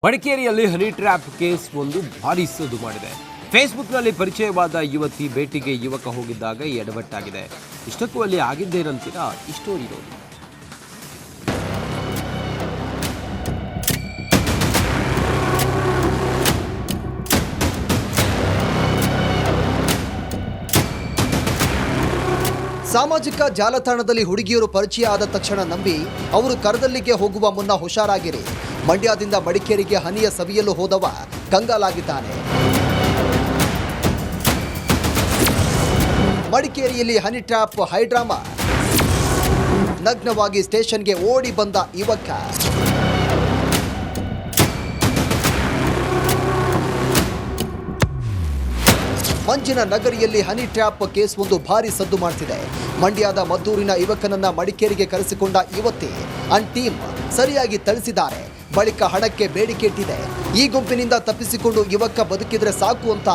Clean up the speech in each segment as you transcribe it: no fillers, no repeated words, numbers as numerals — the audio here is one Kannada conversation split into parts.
ಮಡಿಕೇರಿಯಲ್ಲಿ ಹನಿ ಟ್ರ್ಯಾಪ್ ಕೇಸ್ ಒಂದು ಭಾರಿ ಸದ್ದು ಮಾಡಿದೆ. ಫೇಸ್ಬುಕ್ನಲ್ಲಿ ಪರಿಚಯವಾದ ಯುವತಿ ಭೇಟಿಗೆ ಯುವಕ ಹೋಗಿದ್ದಾಗ ಎಡವಟ್ಟಾಗಿದೆ. ಇಷ್ಟಕ್ಕೂ ಅಲ್ಲಿ ಆಗಿದ್ದೇನಂತೀರಾ? ಈ ಸ್ಟೋರಿ ನೋಡಿ. ಸಾಮಾಜಿಕ ಜಾಲತಾಣದಲ್ಲಿ ಹುಡುಗಿಯರು ಪರಿಚಯ ಆದ ತಕ್ಷಣ ನಂಬಿ ಅವರು ಕರದಲ್ಲಿಗೆ ಹೋಗುವ ಮುನ್ನ ಹುಷಾರಾಗಿರಿ. ಮಂಡ್ಯದಿಂದ ಮಡಿಕೇರಿಗೆ ಹನಿಯ ಸವಿಯಲು ಹೋದವ ಕಂಗಾಲಾಗಿದ್ದಾನೆ. ಮಡಿಕೇರಿಯಲ್ಲಿ ಹನಿ ಟ್ರ್ಯಾಪ್ ಹೈಡ್ರಾಮಾ. ನಗ್ನವಾಗಿ ಸ್ಟೇಷನ್ಗೆ ಓಡಿ ಬಂದ ಯುವಕ. ಮಂಜಿನ ನಗರಿಯಲ್ಲಿ ಹನಿ ಟ್ರ್ಯಾಪ್ ಕೇಸ್ ಒಂದು ಭಾರಿ ಸದ್ದು ಮಾಡ್ತಿದೆ. ಮಂಡ್ಯದ ಮದ್ದೂರಿನ ಯುವಕನನ್ನ ಮಡಿಕೇರಿಗೆ ಕರೆಸಿಕೊಂಡ ಯುವತಿ ಅಂಡ್ ಟೀಮ್ ಸರಿಯಾಗಿ ಥಳಿಸಿದ್ದಾರೆ. ಬಳಿಕ ಹಣಕ್ಕೆ ಬೇಡಿಕೆ ಇಟ್ಟಿದೆ. ಈ ಗುಂಪಿನಿಂದ ತಪ್ಪಿಸಿಕೊಂಡು ಯುವಕ ಬದುಕಿದ್ರೆ ಸಾಕು ಅಂತ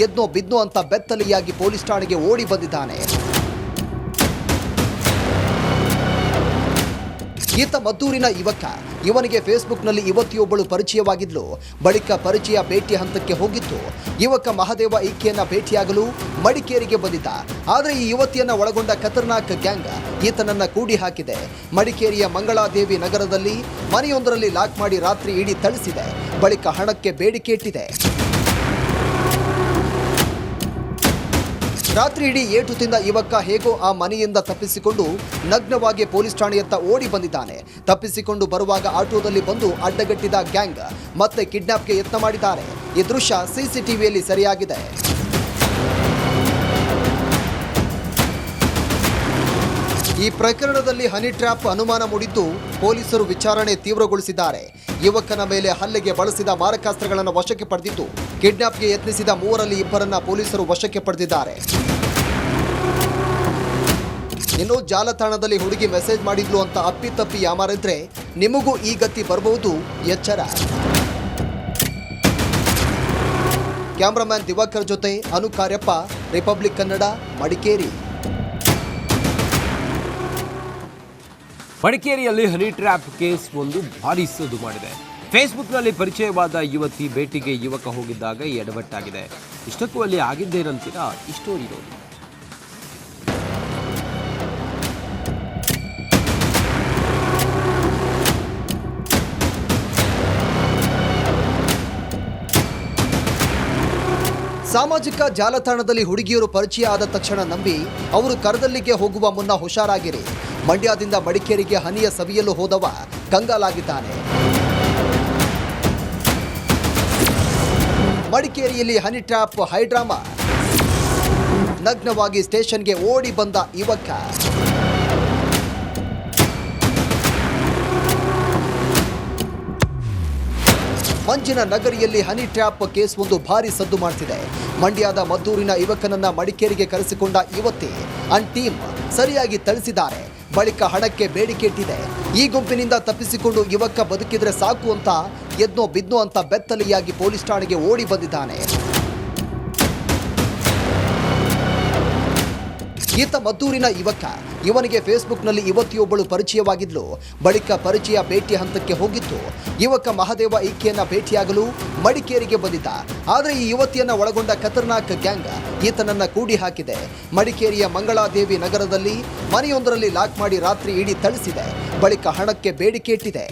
ಎದ್ನೋ ಬಿದ್ನೋ ಅಂತ ಬೆತ್ತಲೆಯಾಗಿ ಪೊಲೀಸ್ ಠಾಣೆಗೆ ಓಡಿ ಬಂದಿದ್ದಾನೆ. ಈತ ಮದ್ದೂರಿನ ಯುವಕ. ಇವನಿಗೆ ಫೇಸ್ಬುಕ್ನಲ್ಲಿ ಯುವತಿಯೊಬ್ಬಳು ಪರಿಚಯವಾಗಿದ್ಲು. ಬಳಿಕ ಪರಿಚಯ ಭೇಟಿ ಹಂತಕ್ಕೆ ಹೋಗಿತ್ತು. ಯುವಕ ಮಹದೇವ ಈಕೆಯನ್ನ ಭೇಟಿಯಾಗಲು ಮಡಿಕೇರಿಗೆ ಬಂದಿದ್ದ. ಆದರೆ ಈ ಯುವತಿಯನ್ನ ಒಳಗೊಂಡ ಖತರ್ನಾಕ್ ಗ್ಯಾಂಗ್ ಈತನನ್ನ ಕೂಡಿ ಹಾಕಿದೆ. ಮಡಿಕೇರಿಯ ಮಂಗಳಾದೇವಿ ನಗರದಲ್ಲಿ ಮನೆಯೊಂದರಲ್ಲಿ ಲಾಕ್ ಮಾಡಿ ರಾತ್ರಿ ಇಡೀ ಥಳಿಸಿದೆ. ಬಳಿಕ ಹಣಕ್ಕೆ ಬೇಡಿಕೆ ಇಟ್ಟಿದೆ. ರಾತ್ರಿ ಇಡೀ ಏಟು ತಿಂದ ಯುವಕ ಹೇಗೋ ಆ ಮನೆಯಿಂದ ತಪ್ಪಿಸಿಕೊಂಡು ನಗ್ನವಾಗಿ ಪೊಲೀಸ್ ಠಾಣೆಯತ್ತ ಓಡಿ ಬಂದಿದ್ದಾನೆ. ತಪ್ಪಿಸಿಕೊಂಡು ಬರುವಾಗ ಆಟೋದಲ್ಲಿ ಬಂದು ಅಡ್ಡಗಟ್ಟಿದ ಗ್ಯಾಂಗ್ ಮತ್ತೆ ಕಿಡ್ನಾಪ್ಗೆ ಯತ್ನ ಮಾಡಿದ್ದಾರೆ. ಈ ದೃಶ್ಯ ಸಿಸಿಟಿವಿಯಲ್ಲಿ ಸೆರೆಯಾಗಿದೆ. ಈ ಪ್ರಕರಣದಲ್ಲಿ ಹನಿ ಟ್ರ್ಯಾಪ್ ಅನುಮಾನ ಮೂಡಿದ್ದು ಪೊಲೀಸರು ವಿಚಾರಣೆ ತೀವ್ರಗೊಳಿಸಿದ್ದಾರೆ. ಯುವಕನ ಮೇಲೆ ಹಲ್ಲೆಗೆ ಬಳಸಿದ ಮಾರಕಾಸ್ತ್ರಗಳನ್ನು ವಶಕ್ಕೆ ಪಡೆದಿದ್ದು ಕಿಡ್ನಾಪ್ಗೆ ಯತ್ನಿಸಿದ ಮೂವರಲ್ಲಿ ಇಬ್ಬರನ್ನ ಪೊಲೀಸರು ವಶಕ್ಕೆ ಪಡೆದಿದ್ದಾರೆ. ಇನ್ನು ಜಾಲತಾಣದಲ್ಲಿ ಹುಡುಗಿ ಮೆಸೇಜ್ ಮಾಡಿದ್ಲು ಅಂತ ಅಪ್ಪಿತಪ್ಪಿ ಯಾಮಾರಿದ್ರೆ ನಿಮಗೂ ಈ ಗತಿ ಬರಬಹುದು, ಎಚ್ಚರ. ಕ್ಯಾಮ್ರಾಮನ್ ದಿವಾಕರ್ ಜೊತೆ ಅನು ಕಾರ್ಯಪ್ಪ, ರಿಪಬ್ಲಿಕ್ ಕನ್ನಡ, ಮಡಿಕೇರಿ. ಮಡಿಕೇರಿಯಲ್ಲಿ ಹನಿ ಟ್ರ್ಯಾಪ್ ಕೇಸ್ ಒಂದು ಭಾರಿ ಸದ್ದು ಮಾಡಿದೆ. ಫೇಸ್ಬುಕ್ನಲ್ಲಿ ಪರಿಚಯವಾದ ಯುವತಿ ಭೇಟಿಗೆ ಯುವಕ ಹೋಗಿದ್ದಾಗ ಎಡವಟ್ಟಾಗಿದೆ. ಇಷ್ಟಕ್ಕೂ ಅಲ್ಲಿ ಆಗಿದ್ದೇನಂತೀರಾ? ಈ ಸ್ಟೋರಿ ನೋಡಿ. ಸಾಮಾಜಿಕ ಜಾಲತಾಣದಲ್ಲಿ ಹುಡುಗಿಯರು ಪರಿಚಯ ಆದ ತಕ್ಷಣ ನಂಬಿ ಅವರು ಕರದಲ್ಲಿಗೆ ಹೋಗುವ ಮುನ್ನ ಹುಷಾರಾಗಿರಿ. ಮಂಡ್ಯದಿಂದ ಮಡಿಕೇರಿಗೆ ಹನಿಯ ಸವಿಯಲು ಹೋದವ ಕಂಗಾಲಾಗಿದ್ದಾನೆ. ಮಡಿಕೇರಿಯಲ್ಲಿ ಹನಿ ಟ್ರ್ಯಾಪ್ ಹೈಡ್ರಾಮಾ. ನಗ್ನವಾಗಿ ಸ್ಟೇಷನ್ಗೆ ಓಡಿ ಬಂದ ಯುವಕ. ಮಂಜಿನ ನಗರಿಯಲ್ಲಿ ಹನಿ ಟ್ರ್ಯಾಪ್ ಕೇಸ್ ಒಂದು ಭಾರಿ ಸದ್ದು ಮಾಡ್ತಿದೆ. ಮಂಡ್ಯದ ಮದ್ದೂರಿನ ಯುವಕನನ್ನ ಮಡಿಕೇರಿಗೆ ಕರೆಸಿಕೊಂಡ ಯುವತಿ ಅಂಡ್ ಟೀಮ್ ಸರಿಯಾಗಿ ಥಳಿಸಿದ್ದಾರೆ. ಬಳಿಕ ಹಣಕ್ಕೆ ಬೇಡಿಕೆ ಇಟ್ಟಿದೆ. ಈ ಗುಂಪಿನಿಂದ ತಪ್ಪಿಸಿಕೊಂಡು ಯುವಕ ಬದುಕಿದ್ರೆ ಸಾಕು ಅಂತ ಎದ್ನೋ ಬಿದ್ನೋ ಅಂತ ಬೆತ್ತಲೆಯಾಗಿ ಪೊಲೀಸ್ ಠಾಣೆಗೆ ಓಡಿ ಬಂದಿದ್ದಾನೆ. ಈತ ಮದ್ದೂರಿನ ಯುವಕ. ಇವನಿಗೆ ಫೇಸ್ಬುಕ್ನಲ್ಲಿ ಯುವತಿಯೊಬ್ಬಳು ಪರಿಚಯವಾಗಿದ್ಲು. ಬಳಿಕ ಪರಿಚಯ ಭೇಟಿ ಹಂತಕ್ಕೆ ಹೋಗಿತ್ತು. ಯುವಕ ಮಹದೇವ ಈಕೆಯನ್ನ ಭೇಟಿಯಾಗಲು ಮಡಿಕೇರಿಗೆ ಬಂದಿದ್ದ. ಆದರೆ ಈ ಯುವತಿಯನ್ನ ಒಳಗೊಂಡ ಖತರ್ನಾಕ್ ಗ್ಯಾಂಗ್ ಈತನನ್ನ ಕೂಡಿ ಹಾಕಿದೆ. ಮಡಿಕೇರಿಯ ಮಂಗಳಾದೇವಿ ನಗರದಲ್ಲಿ ಮನೆಯೊಂದರಲ್ಲಿ ಲಾಕ್ ಮಾಡಿ ರಾತ್ರಿ ಇಡೀ ಥಳಿಸಿದೆ. ಬಳಿಕ ಹಣಕ್ಕೆ ಬೇಡಿಕೆ ಇಟ್ಟಿದೆ.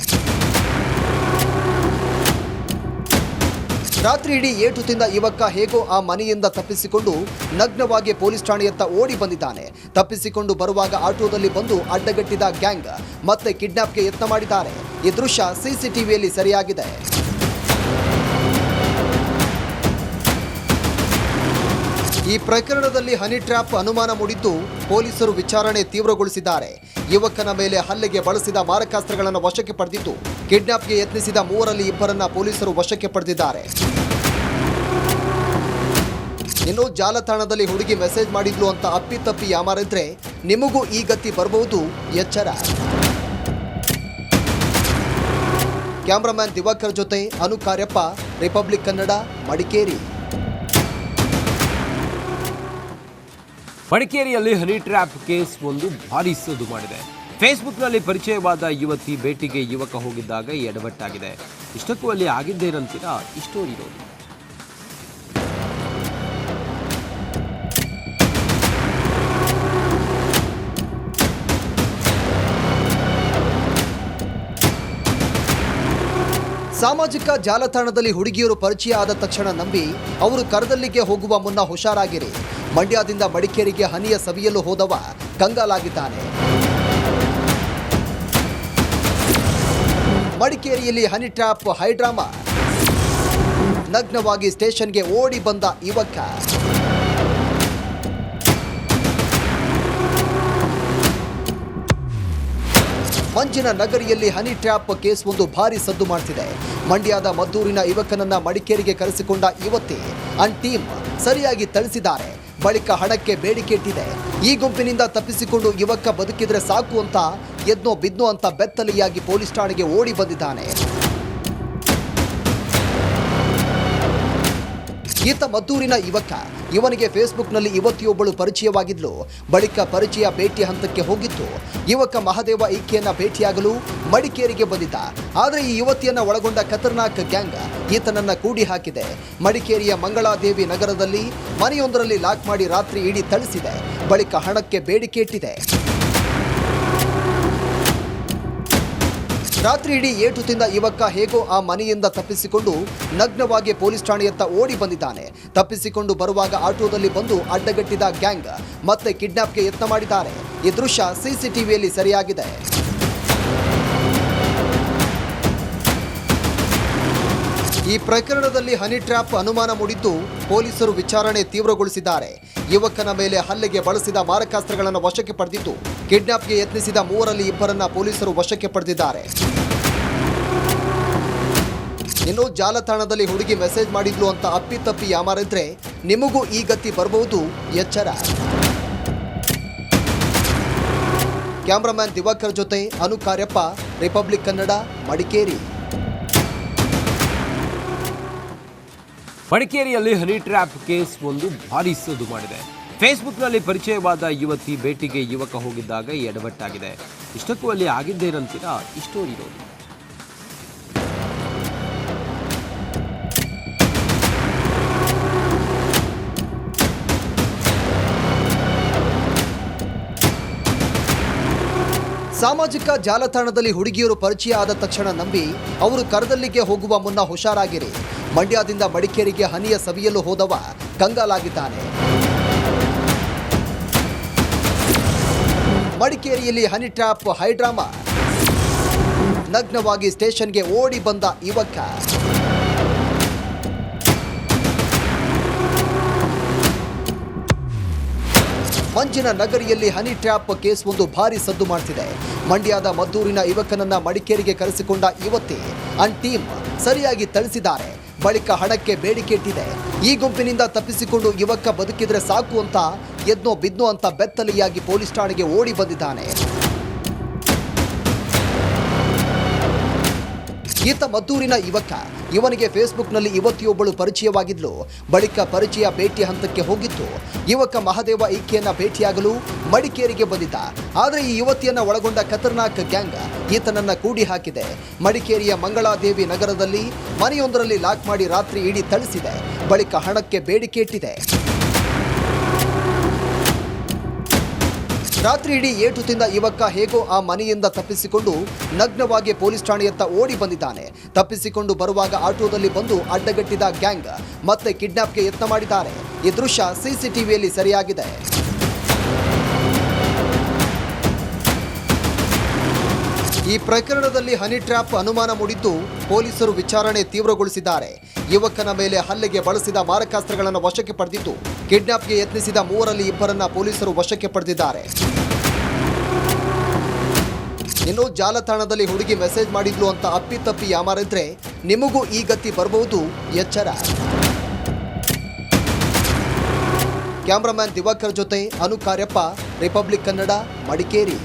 ರಾತ್ರಿ ಇಡೀ ಏಟು ತಿಂದ ಯುವಕ ಹೇಗೋ ಆ ಮನೆಯಿಂದ ತಪ್ಪಿಸಿಕೊಂಡು ನಗ್ನವಾಗಿ ಪೊಲೀಸ್ ಠಾಣೆಯತ್ತ ಓಡಿ ಬಂದಿದ್ದಾನೆ. ತಪ್ಪಿಸಿಕೊಂಡು ಬರುವಾಗ ಆಟೋದಲ್ಲಿ ಬಂದು ಅಡ್ಡಗಟ್ಟಿದ ಗ್ಯಾಂಗ್ ಮತ್ತೆ ಕಿಡ್ನಾಪ್ಗೆ ಯತ್ನ ಮಾಡಿದ್ದಾರೆ. ಈ ದೃಶ್ಯ ಸಿಸಿಟಿವಿಯಲ್ಲಿ ಸೆರೆಯಾಗಿದೆ. ಈ ಪ್ರಕರಣದಲ್ಲಿ ಹನಿ ಟ್ರ್ಯಾಪ್ ಅನುಮಾನ ಮೂಡಿದ್ದು ಪೊಲೀಸರು ವಿಚಾರಣೆ ತೀವ್ರಗೊಳಿಸಿದ್ದಾರೆ. ಯುವಕನ ಮೇಲೆ ಹಲ್ಲೆಗೆ ಬಳಸಿದ ಮಾರಕಾಸ್ತ್ರಗಳನ್ನು ವಶಕ್ಕೆ ಪಡೆದಿದ್ದು ಕಿಡ್ನಾಪ್ಗೆ ಯತ್ನಿಸಿದ ಮೂವರಲ್ಲಿ ಇಬ್ಬರನ್ನ ಪೊಲೀಸರು ವಶಕ್ಕೆ ಪಡೆದಿದ್ದಾರೆ. ಇನ್ನು ಜಾಲತಾಣದಲ್ಲಿ ಹುಡುಗಿ ಮೆಸೇಜ್ ಮಾಡಿದ್ಲು ಅಂತ ಅಪ್ಪಿತಪ್ಪಿ ಯಾಮಾರಿದ್ರೆ ನಿಮಗೂ ಈ ಗತಿ ಬರಬಹುದು, ಎಚ್ಚರ. ಕ್ಯಾಮ್ರಾಮನ್ ದಿವಾಕರ್ ಜೊತೆ ಅನು ಕಾರ್ಯಪ್ಪ, ರಿಪಬ್ಲಿಕ್ ಕನ್ನಡ, ಮಡಿಕೇರಿ. ಮಡಿಕೇರಿಯಲ್ಲಿ ಹನಿ ಟ್ರ್ಯಾಪ್ ಕೇಸ್ ಒಂದು ಭಾರಿ ಸದ್ದು ಮಾಡಿದೆ. ಫೇಸ್ಬುಕ್ನಲ್ಲಿ ಪರಿಚಯವಾದ ಯುವತಿ ಭೇಟಿಗೆ ಯುವಕ ಹೋಗಿದ್ದಾಗ ಎಡವಟ್ಟಾಗಿದೆ. ಇಷ್ಟಕ್ಕೂ ಅಲ್ಲಿ ಆಗಿದ್ದೇನಂತೀರಾ? ಈ ಸ್ಟೋರಿ ನೋಡಿ. ಸಾಮಾಜಿಕ ಜಾಲತಾಣದಲ್ಲಿ ಹುಡುಗಿಯರು ಪರಿಚಯ ಆದ ತಕ್ಷಣ ನಂಬಿ ಅವರು ಕರದಲ್ಲಿಗೆ ಹೋಗುವ ಮುನ್ನ ಹುಷಾರಾಗಿರಿ. ಮಂಡ್ಯದಿಂದ ಮಡಿಕೇರಿಗೆ ಹನಿಯ ಸವಿಯಲು ಹೋದವ ಕಂಗಾಲಾಗಿದ್ದಾನೆ. ಮಡಿಕೇರಿಯಲ್ಲಿ ಹನಿ ಟ್ರ್ಯಾಪ್ ಹೈಡ್ರಾಮಾ. ನಗ್ನವಾಗಿ ಸ್ಟೇಷನ್ಗೆ ಓಡಿ ಬಂದ ಯುವಕ. ಮಂಜಿನ ನಗರಿಯಲ್ಲಿ ಹನಿ ಟ್ರ್ಯಾಪ್ ಕೇಸ್ ಒಂದು ಭಾರಿ ಸದ್ದು ಮಾಡ್ತಿದೆ. ಮಂಡ್ಯದ ಮದ್ದೂರಿನ ಯುವಕನನ್ನ ಮಡಿಕೇರಿಗೆ ಕರೆಸಿಕೊಂಡ ಯುವತಿ ಅಂಡ್ ಟೀಮ್ ಸರಿಯಾಗಿ ಥಳಿಸಿದ್ದಾರೆ. ಬಳಿಕ ಹಣಕ್ಕೆ ಬೇಡಿಕೆ ಇಟ್ಟಿದೆ. ಈ ಗುಂಪಿನಿಂದ ತಪ್ಪಿಸಿಕೊಂಡು ಯುವಕ ಬದುಕಿದ್ರೆ ಸಾಕು ಅಂತ ಎದ್ನೋ ಬಿದ್ನೋ ಅಂತ ಬೆತ್ತಲಿಯಾಗಿ ಪೊಲೀಸ್ ಠಾಣೆಗೆ ಓಡಿ ಬಂದಿದ್ದಾನೆ. ಈತ ಮದ್ದೂರಿನ ಯುವಕ. ಇವನಿಗೆ ಫೇಸ್ಬುಕ್ನಲ್ಲಿ ಯುವತಿಯೊಬ್ಬಳು ಪರಿಚಯವಾಗಿದ್ಲು. ಬಳಿಕ ಪರಿಚಯ ಭೇಟಿ ಹಂತಕ್ಕೆ ಹೋಗಿತ್ತು. ಯುವಕ ಮಹದೇವ ಈಕೆಯನ್ನ ಭೇಟಿಯಾಗಲು ಮಡಿಕೇರಿಗೆ ಬಂದಿದ್ದ. ಆದರೆ ಈ ಯುವತಿಯನ್ನ ಒಳಗೊಂಡ ಖತರ್ನಾಕ್ ಗ್ಯಾಂಗ್ ಈತನನ್ನ ಕೂಡಿ ಹಾಕಿದೆ. ಮಡಿಕೇರಿಯ ಮಂಗಳಾದೇವಿ ನಗರದಲ್ಲಿ ಮನೆಯೊಂದರಲ್ಲಿ ಲಾಕ್ ಮಾಡಿ ರಾತ್ರಿ ಇಡೀ ಥಳಿಸಿದೆ. ಬಳಿಕ ಹಣಕ್ಕೆ ಬೇಡಿಕೆ ಇಟ್ಟಿದೆ. ರಾತ್ರಿ ಇಡೀ ಏಟು ತಿಂದ ಯುವಕ ಹೇಗೋ ಆ ಮನೆಯಿಂದ ತಪ್ಪಿಸಿಕೊಂಡು ನಗ್ನವಾಗಿ ಪೊಲೀಸ್ ಠಾಣೆಯತ್ತ ಓಡಿ ಬಂದಿದ್ದಾನೆ. ತಪ್ಪಿಸಿಕೊಂಡು ಬರುವಾಗ ಆಟೋದಲ್ಲಿ ಬಂದು ಅಡ್ಡಗಟ್ಟಿದ ಗ್ಯಾಂಗ್ ಮತ್ತೆ ಕಿಡ್ನಾಪ್ಗೆ ಯತ್ನ ಮಾಡಿದ್ದಾರೆ. ಈ ದೃಶ್ಯ ಸಿಸಿಟಿವಿಯಲ್ಲಿ ಸೆರೆಯಾಗಿದೆ. ಈ ಪ್ರಕರಣದಲ್ಲಿ ಹನಿ ಟ್ರ್ಯಾಪ್ ಅನುಮಾನ ಮೂಡಿದ್ದು ಪೊಲೀಸರು ವಿಚಾರಣೆ ತೀವ್ರಗೊಳಿಸಿದ್ದಾರೆ. ಯುವಕನ ಮೇಲೆ ಹಲ್ಲೆಗೆ ಬಳಸಿದ ಮಾರಕಾಸ್ತ್ರಗಳನ್ನು ವಶಕ್ಕೆ ಪಡೆದಿದ್ದು ಕಿಡ್ನಾಪ್ಗೆ ಯತ್ನಿಸಿದ ಮೂವರಲ್ಲಿ ಇಬ್ಬರನ್ನ ಪೊಲೀಸರು ವಶಕ್ಕೆ ಪಡೆದಿದ್ದಾರೆ. ಇನ್ನು ಜಾಲತಾಣದಲ್ಲಿ ಹುಡುಗಿ ಮೆಸೇಜ್ ಮಾಡಿದ್ಲು ಅಂತ ಅಪ್ಪಿತಪ್ಪಿ ಯಾಮಾರಿದ್ರೆ ನಿಮಗೂ ಈ ಗತಿ ಬರಬಹುದು, ಎಚ್ಚರ. ಕ್ಯಾಮ್ರಾಮನ್ ದಿವಾಕರ್ ಜೊತೆ ಅನು ಕಾರ್ಯಪ್ಪ, ರಿಪಬ್ಲಿಕ್ ಕನ್ನಡ, ಮಡಿಕೇರಿ. ಮಡಿಕೇರಿಯಲ್ಲಿ ಹನಿ ಟ್ರ್ಯಾಪ್ ಕೇಸ್ ಒಂದು ಭಾರಿ ಸದ್ದು ಮಾಡಿದೆ. ಫೇಸ್ಬುಕ್ನಲ್ಲಿ ಪರಿಚಯವಾದ ಯುವತಿ ಭೇಟಿಗೆ ಯುವಕ ಹೋಗಿದ್ದಾಗ ಎಡವಟ್ಟಾಗಿದೆ. ಇಷ್ಟಕ್ಕೂ ಅಲ್ಲಿ ಆಗಿದ್ದೇನಂತೀರಾ? ಈ ಸ್ಟೋರಿ ನೋಡಿ. ಸಾಮಾಜಿಕ ಜಾಲತಾಣದಲ್ಲಿ ಹುಡುಗಿಯರು ಪರಿಚಯ ಆದ ತಕ್ಷಣ ನಂಬಿ ಅವರು ಕರದಲ್ಲಿಗೆ ಹೋಗುವ ಮುನ್ನ ಹುಷಾರಾಗಿರಿ. ಮಂಡ್ಯದಿಂದ ಮಡಿಕೇರಿಗೆ ಹನಿಯ ಸವಿಯಲು ಹೋದವ ಕಂಗಾಲಾಗಿದ್ದಾನೆ. ಮಡಿಕೇರಿಯಲ್ಲಿ ಹನಿ ಟ್ರ್ಯಾಪ್ ಹೈಡ್ರಾಮಾ. ನಗ್ನವಾಗಿ ಸ್ಟೇಷನ್ಗೆ ಓಡಿ ಬಂದ ಯುವಕ. ಮಂಜಿನ ನಗರಿಯಲ್ಲಿ ಹನಿ ಟ್ರ್ಯಾಪ್ ಕೇಸ್ ಒಂದು ಭಾರಿ ಸದ್ದು ಮಾಡ್ತಿದೆ. ಮಂಡ್ಯದ ಮದ್ದೂರಿನ ಯುವಕನನ್ನ ಮಡಿಕೇರಿಗೆ ಕರೆಸಿಕೊಂಡ ಯುವತಿ ಅಂಡ್ ಟೀಮ್ ಸರಿಯಾಗಿ ಥಳಿಸಿದ್ದಾರೆ. ಬಳಿಕ ಹಣಕ್ಕೆ ಬೇಡಿಕೆ ಇಟ್ಟಿದೆ. ಈ ಗುಂಪಿನಿಂದ ತಪ್ಪಿಸಿಕೊಂಡು ಯುವಕ ಬದುಕಿದ್ರೆ ಸಾಕು ಅಂತ ಎದ್ನೋ ಬಿದ್ನೋ ಅಂತ ಬೆತ್ತಲಿಯಾಗಿ ಪೊಲೀಸ್ ಠಾಣೆಗೆ ಓಡಿ ಬಂದಿದ್ದಾನೆ. ಈತ ಮದ್ದೂರಿನ ಯುವಕ. ಇವನಿಗೆ ಫೇಸ್ಬುಕ್ನಲ್ಲಿ ಯುವತಿಯೊಬ್ಬಳು ಪರಿಚಯವಾಗಿದ್ಲು. ಬಳಿಕ ಪರಿಚಯ ಭೇಟಿ ಹಂತಕ್ಕೆ ಹೋಗಿತ್ತು. ಯುವಕ ಮಹದೇವ ಈಕೆಯನ್ನ ಭೇಟಿಯಾಗಲು ಮಡಿಕೇರಿಗೆ ಬಂದಿದ್ದ. ಆದರೆ ಈ ಯುವತಿಯನ್ನ ಒಳಗೊಂಡ ಖತರ್ನಾಕ್ ಗ್ಯಾಂಗ್ ಈತನನ್ನ ಕೂಡಿ ಹಾಕಿದೆ. ಮಡಿಕೇರಿಯ ಮಂಗಳಾದೇವಿ ನಗರದಲ್ಲಿ ಮನೆಯೊಂದರಲ್ಲಿ ಲಾಕ್ ಮಾಡಿ ರಾತ್ರಿ ಇಡೀ ಥಳಿಸಿದೆ. ಬಳಿಕ ಹಣಕ್ಕೆ ಬೇಡಿಕೆ ಇಟ್ಟಿದೆ. ರಾತ್ರಿ ಇಡೀ ಏಟು ತಿಂದ ಯುವಕ ಹೇಗೋ ಆ ಮನೆಯಿಂದ ತಪ್ಪಿಸಿಕೊಂಡು ನಗ್ನವಾಗಿ ಪೊಲೀಸ್ ಠಾಣೆಯತ್ತ ಓಡಿ ಬಂದಿದ್ದಾನೆ. ತಪ್ಪಿಸಿಕೊಂಡು ಬರುವಾಗ ಆಟೋದಲ್ಲಿ ಬಂದು ಅಡ್ಡಗಟ್ಟಿದ ಗ್ಯಾಂಗ್ ಮತ್ತೆ ಕಿಡ್ನಾಪ್ಗೆ ಯತ್ನ ಮಾಡಿದ್ದಾರೆ. ಈ ದೃಶ್ಯ ಸಿಸಿಟಿವಿಯಲ್ಲಿ ಸೆರೆಯಾಗಿದೆ. ಈ ಪ್ರಕರಣದಲ್ಲಿ ಹನಿ ಟ್ರ್ಯಾಪ್ ಅನುಮಾನ ಮೂಡಿದ್ದು ಪೊಲೀಸರು ವಿಚಾರಣೆ ತೀವ್ರಗೊಳಿಸಿದ್ದಾರೆ. ಯುವಕನ ಮೇಲೆ ಹಲ್ಲೆಗೆ ಬಳಸಿದ ಮಾರಕಾಸ್ತ್ರಗಳನ್ನು ವಶಕ್ಕೆ ಪಡೆದಿದ್ದು ಕಿಡ್ನಾಪ್ಗೆ ಯತ್ನಿಸಿದ ಮೂವರಲ್ಲಿ ಇಬ್ಬರನ್ನ ಪೊಲೀಸರು ವಶಕ್ಕೆ ಪಡೆದಿದ್ದಾರೆ. ಇನ್ನು ಜಾಲತಾಣದಲ್ಲಿ ಹುಡುಗಿ ಮೆಸೇಜ್ ಮಾಡಿದ್ಲು ಅಂತ ಅಪ್ಪಿತಪ್ಪಿ ಯಾಮಾರಿದ್ರೆ ನಿಮಗೂ ಈ ಗತಿ ಬರಬಹುದು, ಎಚ್ಚರ. ಕ್ಯಾಮ್ರಾಮನ್ ದಿವಾಕರ್ ಜೊತೆ ಅನು ಕಾರ್ಯಪ್ಪ, ರಿಪಬ್ಲಿಕ್ ಕನ್ನಡ, ಮಡಿಕೇರಿ.